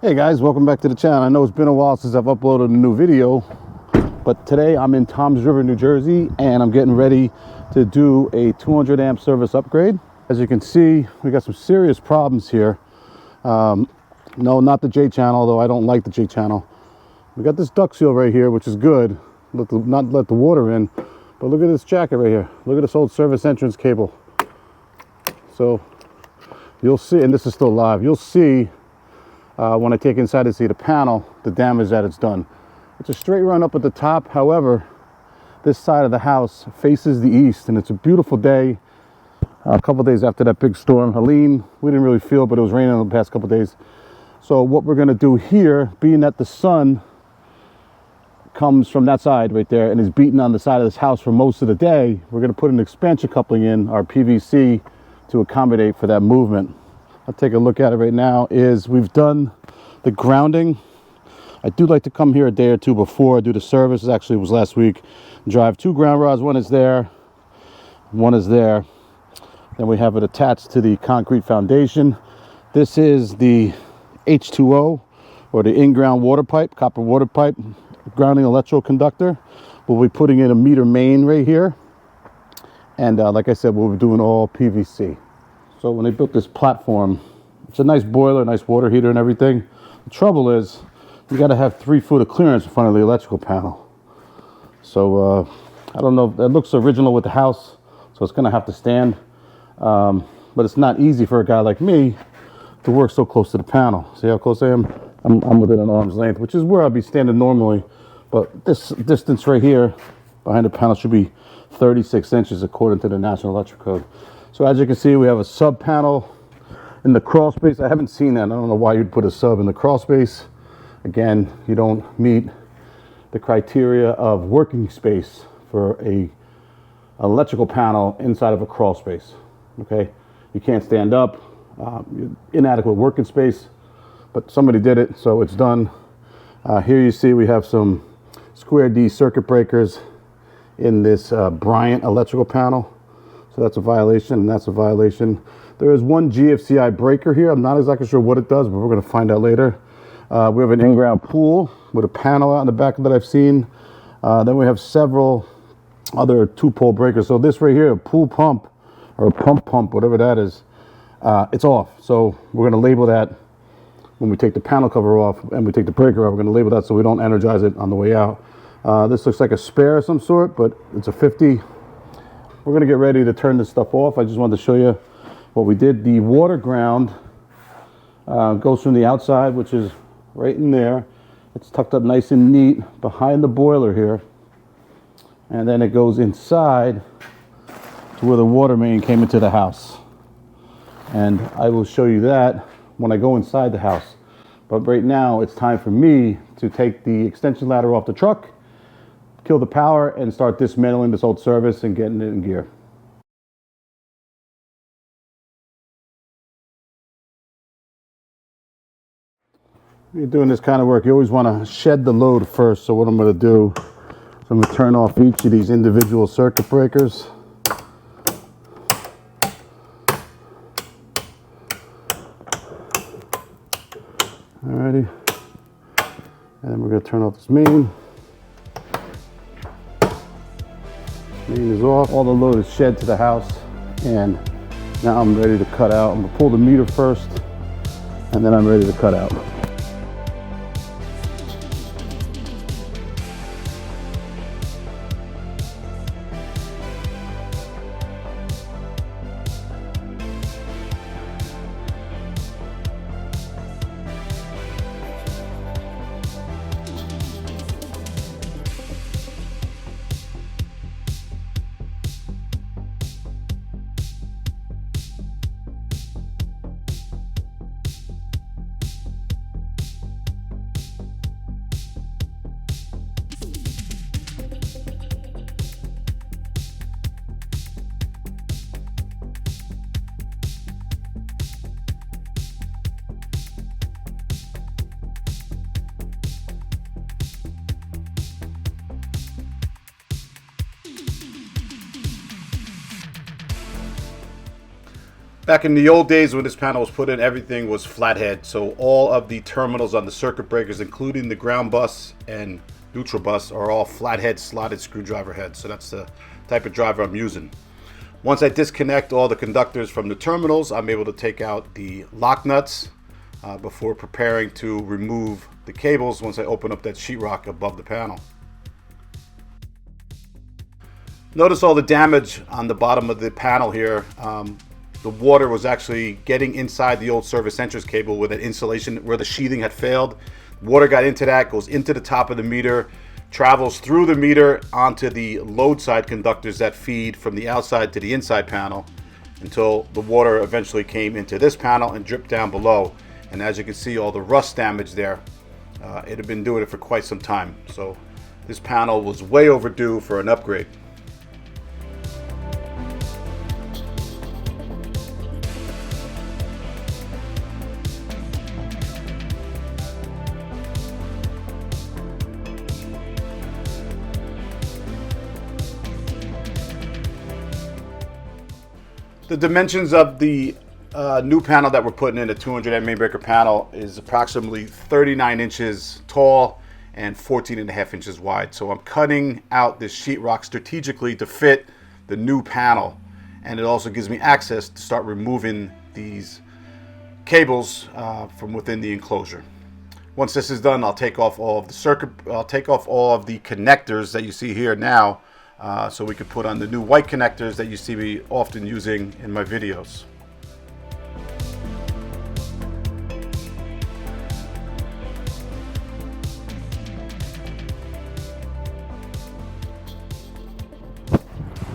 Hey guys, welcome back to the channel. I know it's been a while since I've uploaded a new video, but today I'm in Toms River, New Jersey, and I'm getting ready to do a 200 amp service upgrade. As you can see, we got some serious problems here. No, not the J channel, although I don't like the J channel. We got this duct seal right here, which is good. Not let the water in, but look at this jacket right here. Look at this old service entrance cable. So you'll see, and this is still live, you'll see when I take inside to see the panel, the damage that it's done. It's a straight run up at the top. However, this side of the house faces the east, and it's a beautiful day. A couple days after that big storm, Helene, we didn't really feel, but it was raining the past couple days. So what we're gonna do here, being that the sun comes from that side right there and is beating on the side of this house for most of the day, we're gonna put an expansion coupling in, our PVC, to accommodate for that movement. I'll take a look at it right now. We've done the grounding. I do like to come here a day or two before I do the service. Actually, it was last week. Drive 2 ground rods. One is there, one is there. Then we have it attached to the concrete foundation. This is the H2O, or the in-ground water pipe, copper water pipe, grounding electrical conductor. We'll be putting in a meter main right here. And like I said, we'll be doing all PVC. So when they built this platform, it's a nice boiler, nice water heater and everything. The trouble is, you gotta have 3 foot of clearance in front of the electrical panel. So I don't know, it looks original with the house, so it's gonna have to stand. But it's not easy for a guy like me to work so close to the panel. See how close I am? I'm within an arm's length, which is where I'd be standing normally. But this distance right here behind the panel should be 36 inches according to the National Electrical Code. So as you can see, we have a sub panel in the crawl space. I haven't seen that. I don't know why you'd put a sub in the crawl space. Again, you don't meet the criteria of working space for an electrical panel inside of a crawl space. Okay, you can't stand up, inadequate working space, but somebody did it, so it's done. Here you see we have some square D circuit breakers in this Bryant electrical panel. So that's a violation, and that's a violation. There is one GFCI breaker here. I'm not exactly sure what it does, but we're gonna find out later. We have an in-ground pool with a panel out in the back that I've seen. Then we have several other 2-pole breakers. So this right here, a pool pump, or a pump, whatever that is, it's off. So we're gonna label that when we take the panel cover off and we take the breaker off. We're gonna label that so we don't energize it on the way out. This looks like a spare of some sort, but it's a 50. We're gonna get ready to turn this stuff off. I just wanted to show you what we did. The water ground goes from the outside, which is right in there. It's tucked up nice and neat behind the boiler here. And then it goes inside to where the water main came into the house. And I will show you that when I go inside the house. But right now it's time for me to take the extension ladder off the truck, kill the power, and start dismantling this old service and getting it in gear. When you're doing this kind of work, you always want to shed the load first. So what I'm going to do is I'm going to turn off each of these individual circuit breakers. Alrighty. And then we're going to turn off this main. Main is off. All the load is shed to the house, and now I'm ready to cut out. I'm gonna pull the meter first, and then I'm ready to cut out. Back in the old days when this panel was put in, everything was flathead. So all of the terminals on the circuit breakers, including the ground bus and neutral bus, are all flathead slotted screwdriver heads. So that's the type of driver I'm using. Once I disconnect all the conductors from the terminals, I'm able to take out the lock nuts before preparing to remove the cables once I open up that sheetrock above the panel. Notice all the damage on the bottom of the panel here. The water was actually getting inside the old service entrance cable where that insulation, where the sheathing had failed. Water got into that, goes into the top of the meter, travels through the meter onto the load side conductors that feed from the outside to the inside panel until the water eventually came into this panel and dripped down below. And as you can see, all the rust damage there, it had been doing it for quite some time. So this panel was way overdue for an upgrade. The dimensions of the new panel that we're putting in, the 200 amp main breaker panel, is approximately 39 inches tall and 14.5 inches wide. So I'm cutting out this sheetrock strategically to fit the new panel, and it also gives me access to start removing these cables from within the enclosure. Once this is done, I'll take off all of the connectors that you see here now. So we could put on the new white connectors that you see me often using in my videos.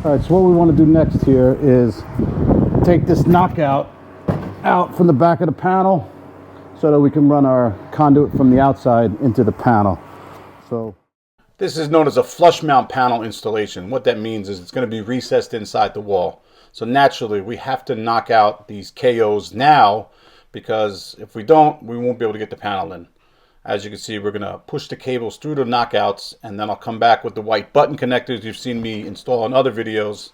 All right, so what we want to do next here is take this knockout out from the back of the panel so that we can run our conduit from the outside into the panel. So this is known as a flush mount panel installation. What that means is it's going to be recessed inside the wall. So naturally, we have to knock out these KOs now, because if we don't, we won't be able to get the panel in. As you can see, we're going to push the cables through the knockouts, and then I'll come back with the white button connectors you've seen me install in other videos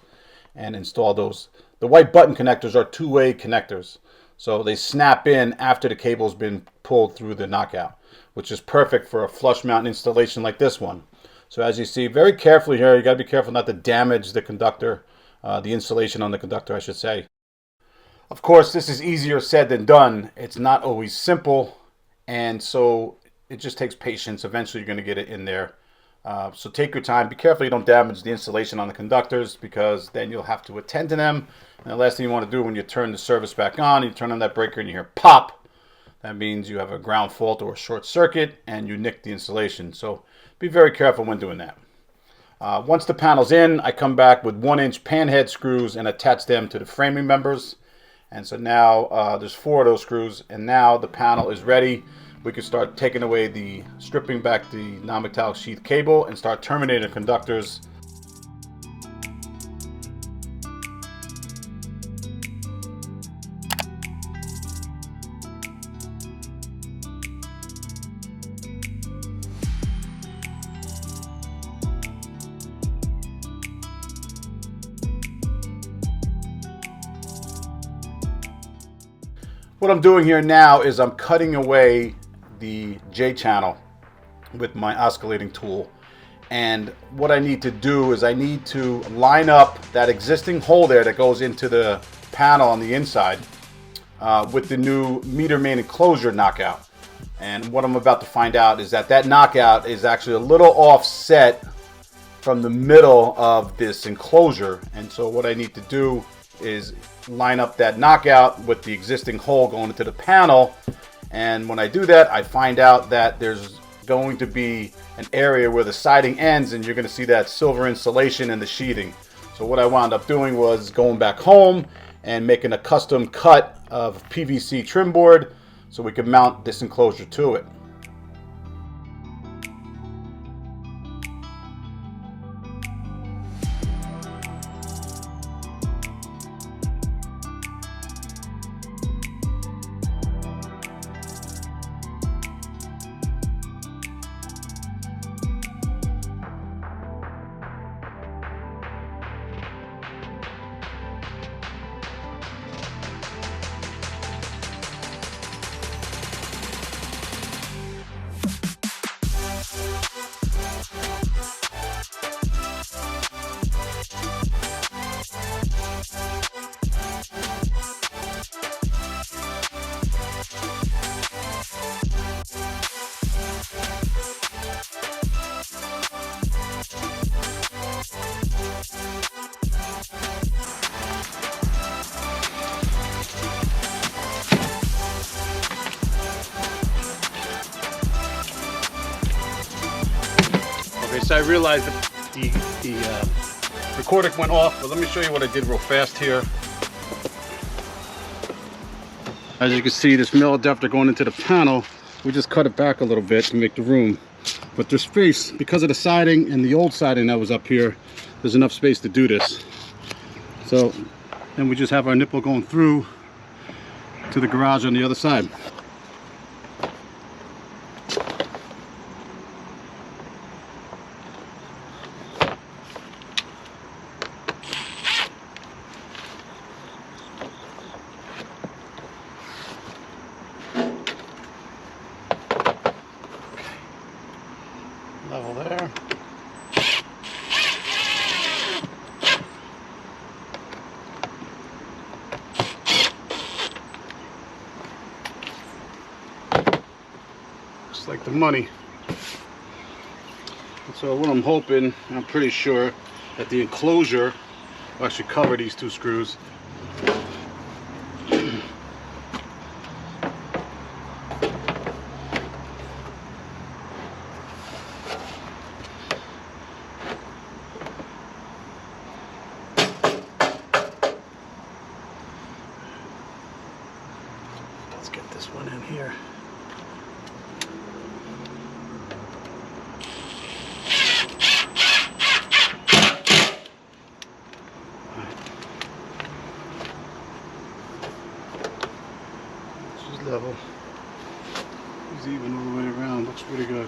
and install those. The white button connectors are two-way connectors. So they snap in after the cable's been pulled through the knockout, which is perfect for a flush mount installation like this one. So as you see, very carefully here, you got to be careful not to damage the conductor, the insulation on the conductor, I should say. Of course, this is easier said than done. It's not always simple, and so it just takes patience. Eventually, you're going to get it in there. So take your time. Be careful you don't damage the insulation on the conductors, because then you'll have to attend to them. And the last thing you want to do when you turn the service back on, you turn on that breaker and you hear pop. That means you have a ground fault or a short circuit and you nick the insulation. So be very careful when doing that. Once the panel's in, I come back with 1-inch panhead screws and attach them to the framing members. And so now there's 4 of those screws, and now the panel is ready. We can start taking away stripping back the non-metallic sheath cable and start terminating the conductors. What I'm doing here now is I'm cutting away the J channel with my oscillating tool. And what I need to do is I need to line up that existing hole there that goes into the panel on the inside with the new meter main enclosure knockout. And what I'm about to find out is that knockout is actually a little offset from the middle of this enclosure. And so what I need to do is line up that knockout with the existing hole going into the panel. And when I do that, I find out that there's going to be an area where the siding ends, and you're going to see that silver insulation in the sheathing. So what I wound up doing was going back home and making a custom cut of PVC trim board so we could mount this enclosure to it. Okay, so I realized that the recorder went off, but let me show you what I did real fast here. As you can see, this metal adapter going into the panel, we just cut it back a little bit to make the room. But there's space, because of the siding and the old siding that was up here, there's enough space to do this. So then we just have our nipple going through to the garage on the other side. Level there. Looks like the money. So what I'm hoping, and I'm pretty sure, that the enclosure will actually cover these two screws. Let's get this one in here. This is level. It's even all the way around. Looks pretty good.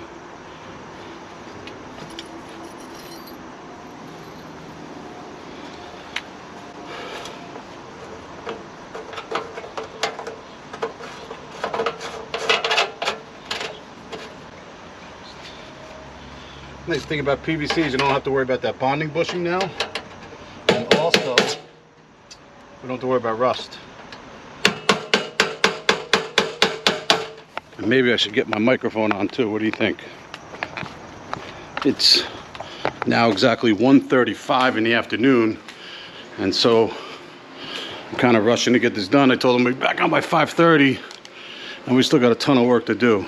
Nice thing about PVC is you don't have to worry about that bonding bushing now, and also we don't have to worry about rust. And maybe I should get my microphone on too. What do you think? It's now exactly 1:35 in the afternoon, and so I'm kind of rushing to get this done. I told them we'll be back on by 5:30, and we still got a ton of work to do.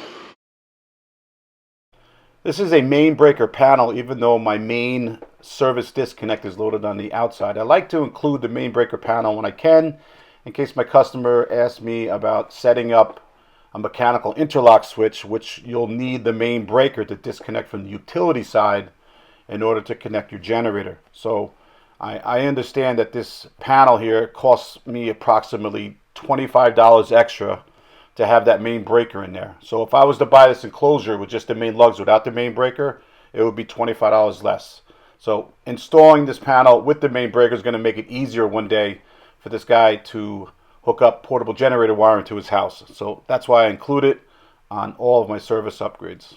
This is a main breaker panel, even though my main service disconnect is loaded on the outside. I like to include the main breaker panel when I can, in case my customer asks me about setting up a mechanical interlock switch, which you'll need the main breaker to disconnect from the utility side in order to connect your generator. So I understand that this panel here costs me approximately $25 extra to have that main breaker in there. So if I was to buy this enclosure with just the main lugs without the main breaker, it would be $25 less. So installing this panel with the main breaker is going to make it easier one day for this guy to hook up portable generator wiring to his house. So that's why I include it on all of my service upgrades.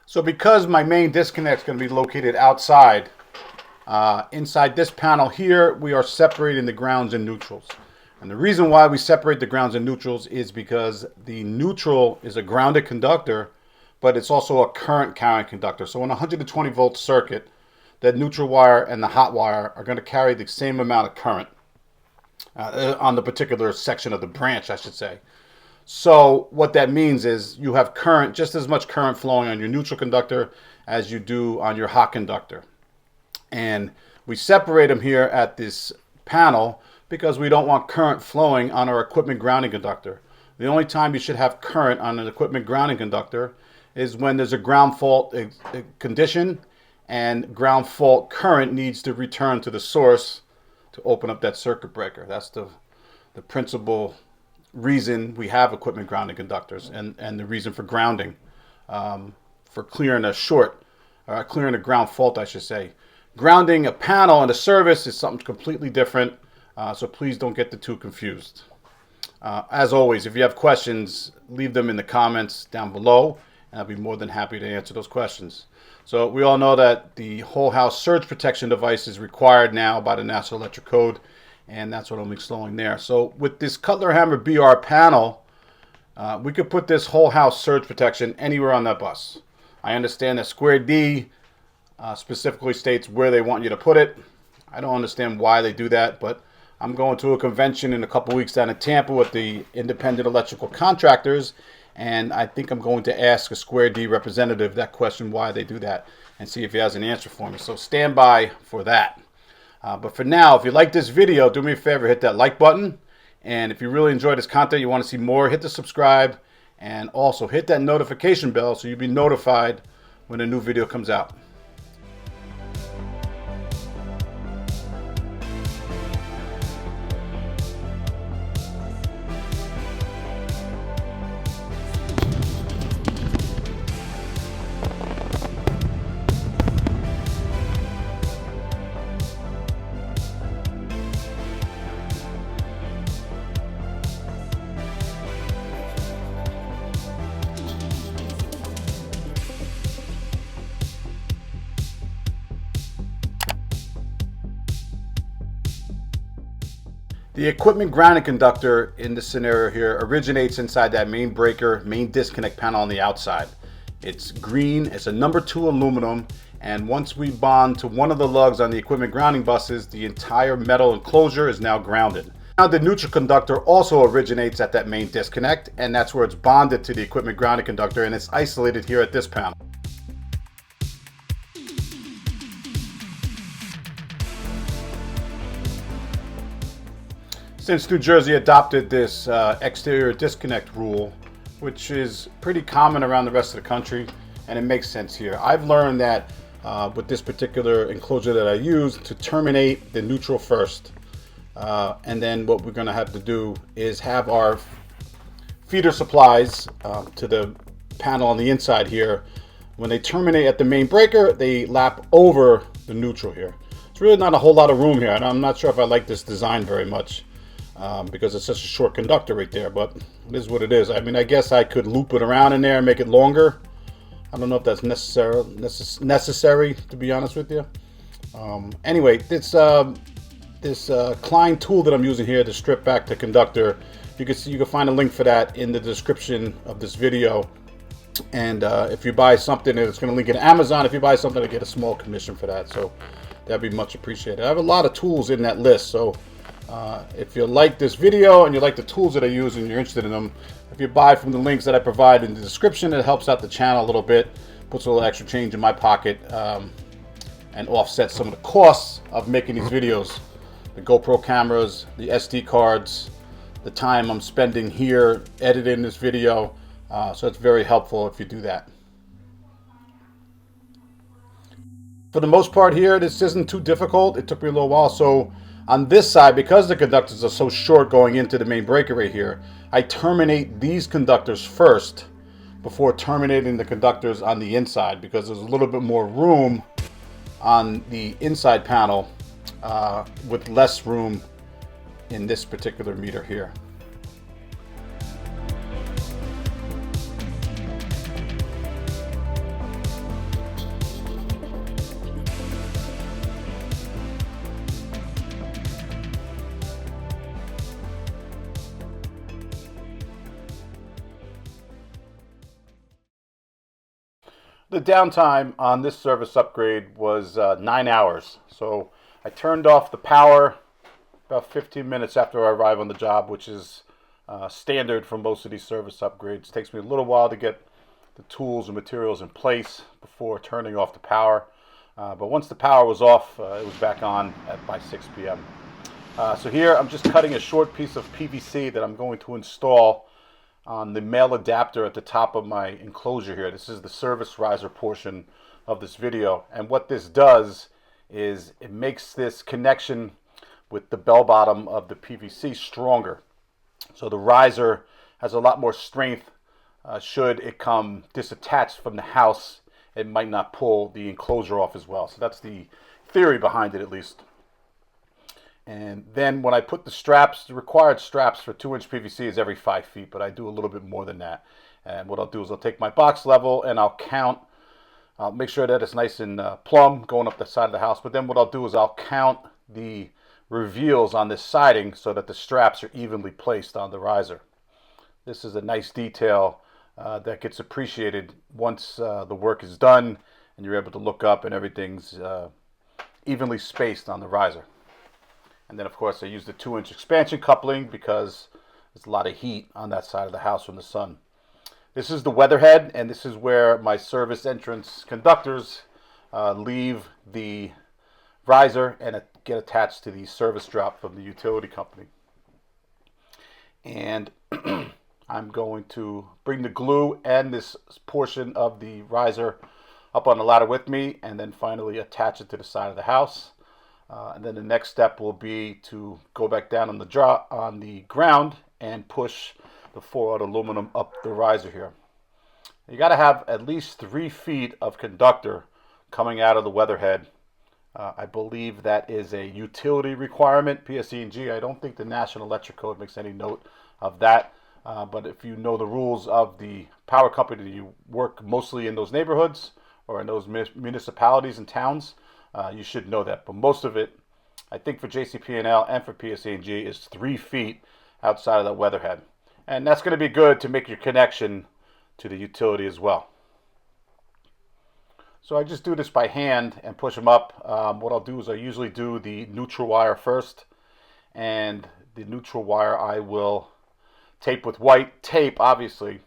So because my main disconnect is going to be located outside, inside this panel here, we are separating the grounds and neutrals. And the reason why we separate the grounds and neutrals is because the neutral is a grounded conductor, but it's also a current carrying conductor. So in a 120 volt circuit, that neutral wire and the hot wire are going to carry the same amount of current on the particular section of the branch, I should say. So what that means is you have current, just as much current flowing on your neutral conductor as you do on your hot conductor. And we separate them here at this panel because we don't want current flowing on our equipment grounding conductor. The only time you should have current on an equipment grounding conductor is when there's a ground fault condition and ground fault current needs to return to the source to open up that circuit breaker. That's the principal reason we have equipment grounding conductors, and the reason for grounding, for clearing a short, clearing a ground fault, I should say. Grounding a panel and a service is something completely different. So please don't get the two confused. As always, if you have questions, leave them in the comments down below, and I'll be more than happy to answer those questions. So we all know that the whole house surge protection device is required now by the National Electric Code, and that's what I'm installing there. So with this Cutler Hammer BR panel, we could put this whole house surge protection anywhere on that bus. I understand that Square D specifically states where they want you to put it. I don't understand why they do that, but I'm going to a convention in a couple weeks down in Tampa with the Independent Electrical Contractors, And I think I'm going to ask a Square D representative that question, why they do that, and see if he has an answer for me. So stand by for that. But for now, if you like this video, do me a favor, hit that like button. And if you really enjoy this content, you want to see more, hit the subscribe. And also hit that notification bell so you'll be notified when a new video comes out. The equipment grounding conductor in this scenario here originates inside that main breaker, main disconnect panel on the outside. It's green, it's a number 2 aluminum, and once we bond to one of the lugs on the equipment grounding buses, the entire metal enclosure is now grounded. Now the neutral conductor also originates at that main disconnect, and that's where it's bonded to the equipment grounding conductor, and it's isolated here at this panel. Since New Jersey adopted this exterior disconnect rule, which is pretty common around the rest of the country, and it makes sense here. I've learned that with this particular enclosure that I use, to terminate the neutral first. And then what we're going to have to do is have our feeder supplies to the panel on the inside here. When they terminate at the main breaker, they lap over the neutral here. It's really not a whole lot of room here, and I'm not sure if I like this design very much. Because it's such a short conductor right there, but it is what it is. I mean, I guess I could loop it around in there and make it longer. I don't know if that's necessary, to be honest with you. Anyway, this Klein tool that I'm using here to strip back the conductor, you can find a link for that in the description of this video. And if you buy something, it's going to link it to Amazon. If you buy something, I get a small commission for that, so that'd be much appreciated. I have a lot of tools in that list, so if you like this video and you like the tools that I use and you're interested in them, if you buy from the links that I provide in the description, it helps out the channel a little bit, puts a little extra change in my pocket, and offsets some of the costs of making these videos. The GoPro cameras, the SD cards, the time I'm spending here editing this video, so it's very helpful if you do that. For the most part here, this isn't too difficult. It took me a little while. So on this side, because the conductors are so short going into the main breaker right here, I terminate these conductors first before terminating the conductors on the inside, because there's a little bit more room on the inside panel with less room in this particular meter here. The downtime on this service upgrade was 9 hours. So I turned off the power about 15 minutes after I arrive on the job, which is standard for most of these service upgrades. It takes me a little while to get the tools and materials in place before turning off the power. But once the power was off, it was back on by 6 p.m. So here I'm just cutting a short piece of PVC that I'm going to install on the male adapter at the top of my enclosure here. This is the service riser portion of this video, and what this does is it makes this connection with the bell bottom of the PVC stronger. So the riser has a lot more strength. Should it come disattached from the house, it might not pull the enclosure off as well. So that's the theory behind it, at least. And then when I put the straps, the required straps for 2-inch PVC is every 5 feet, but I do a little bit more than that. And what I'll do is I'll take my box level and I'll count. I'll make sure that it's nice and plumb going up the side of the house. But then what I'll do is I'll count the reveals on this siding so that the straps are evenly placed on the riser. This is a nice detail that gets appreciated once the work is done and you're able to look up and everything's evenly spaced on the riser. And then, of course, I use the 2-inch expansion coupling because there's a lot of heat on that side of the house from the sun. This is the weatherhead, and this is where my service entrance conductors leave the riser and get attached to the service drop from the utility company. And I'm going to bring the glue and this portion of the riser up on the ladder with me, and then finally attach it to the side of the house. And then the next step will be to go back down on the ground and push the 4-aught aluminum up the riser here. You got to have at least 3 feet of conductor coming out of the weatherhead. I believe that is a utility requirement, PSE&G. I don't think the National Electric Code makes any note of that. But if you know the rules of the power company, you work mostly in those neighborhoods or in those municipalities and towns, you should know that. But most of it, I think for JCP&L and for PSE&G, is 3 feet outside of that weatherhead. And that's going to be good to make your connection to the utility as well. So I just do this by hand and push them up. What I'll do is I usually do the neutral wire first, and the neutral wire I will tape with white tape, obviously,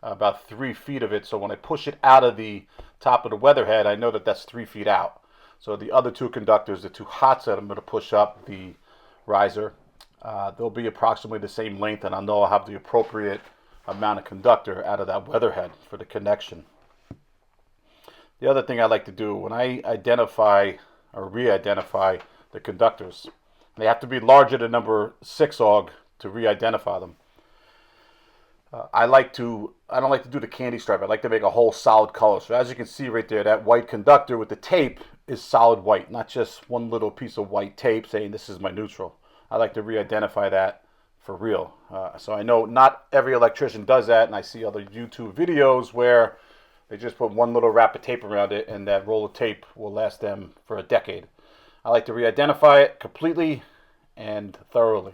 about 3 feet of it. So when I push it out of the top of the weatherhead, I know that that's 3 feet out. So the other 2 conductors, the 2 hots that I'm going to push up the riser, they'll be approximately the same length, and I know I'll have the appropriate amount of conductor out of that weatherhead for the connection. The other thing I like to do when I identify or re-identify the conductors, they have to be larger than number 6 AUG to re-identify them. I don't like to do the candy stripe. I like to make a whole solid color. So as you can see right there, that white conductor with the tape is solid white, not just one little piece of white tape saying this is my neutral. I like to re-identify that for real. So I know not every electrician does that, and I see other YouTube videos where they just put one little wrap of tape around it, and that roll of tape will last them for a decade. I like to re-identify it completely and thoroughly.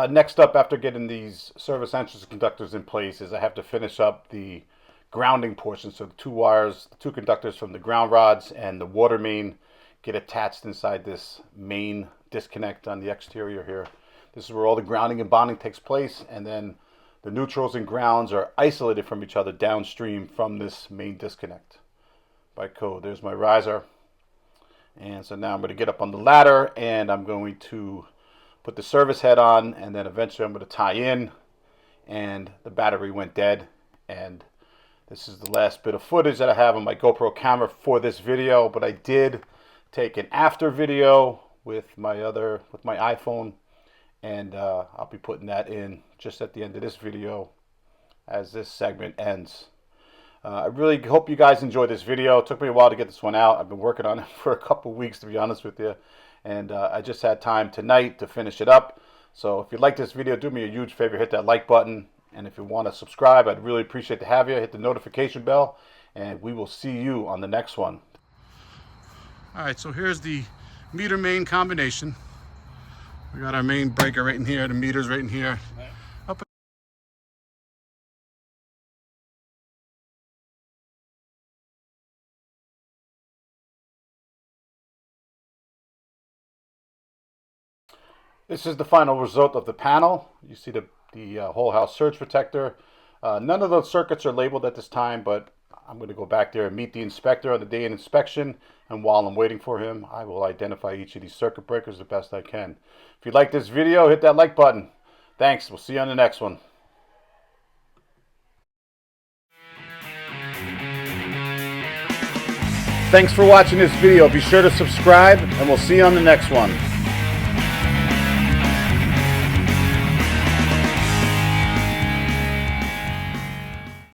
Next up, after getting these service entrance conductors in place, is I have to finish up the grounding portion. So the 2 wires, the 2 conductors from the ground rods and the water main get attached inside this main disconnect on the exterior here. This is where all the grounding and bonding takes place, and then the neutrals and grounds are isolated from each other downstream from this main disconnect by code. There's my riser. And so now I'm going to get up on the ladder, and I'm going to put the service head on, and then eventually I'm going to tie in, and the battery went dead. And this is the last bit of footage that I have on my GoPro camera for this video, but I did take an after video with my iPhone, and I'll be putting that in just at the end of this video as this segment ends. I really hope you guys enjoyed this video. It took me a while to get this one out. I've been working on it for a couple weeks, to be honest with you. And I just had time tonight to finish it up. So if you like this video, do me a huge favor, hit that like button. And if you want to subscribe, I'd really appreciate to have you. Hit the notification bell, and we will see you on the next one. All right, so here's the meter main combination. We got our main breaker right in here, the meter's right in here. Up. This is the final result of the panel. You see the whole house surge protector. None of those circuits are labeled at this time, but I'm going to go back there and meet the inspector on the day of inspection, and while I'm waiting for him, I will identify each of these circuit breakers the best I can. If you like this video, hit that like button. Thanks. We'll see you on the next one. Thanks for watching this video. Be sure to subscribe, and we'll see you on the next one.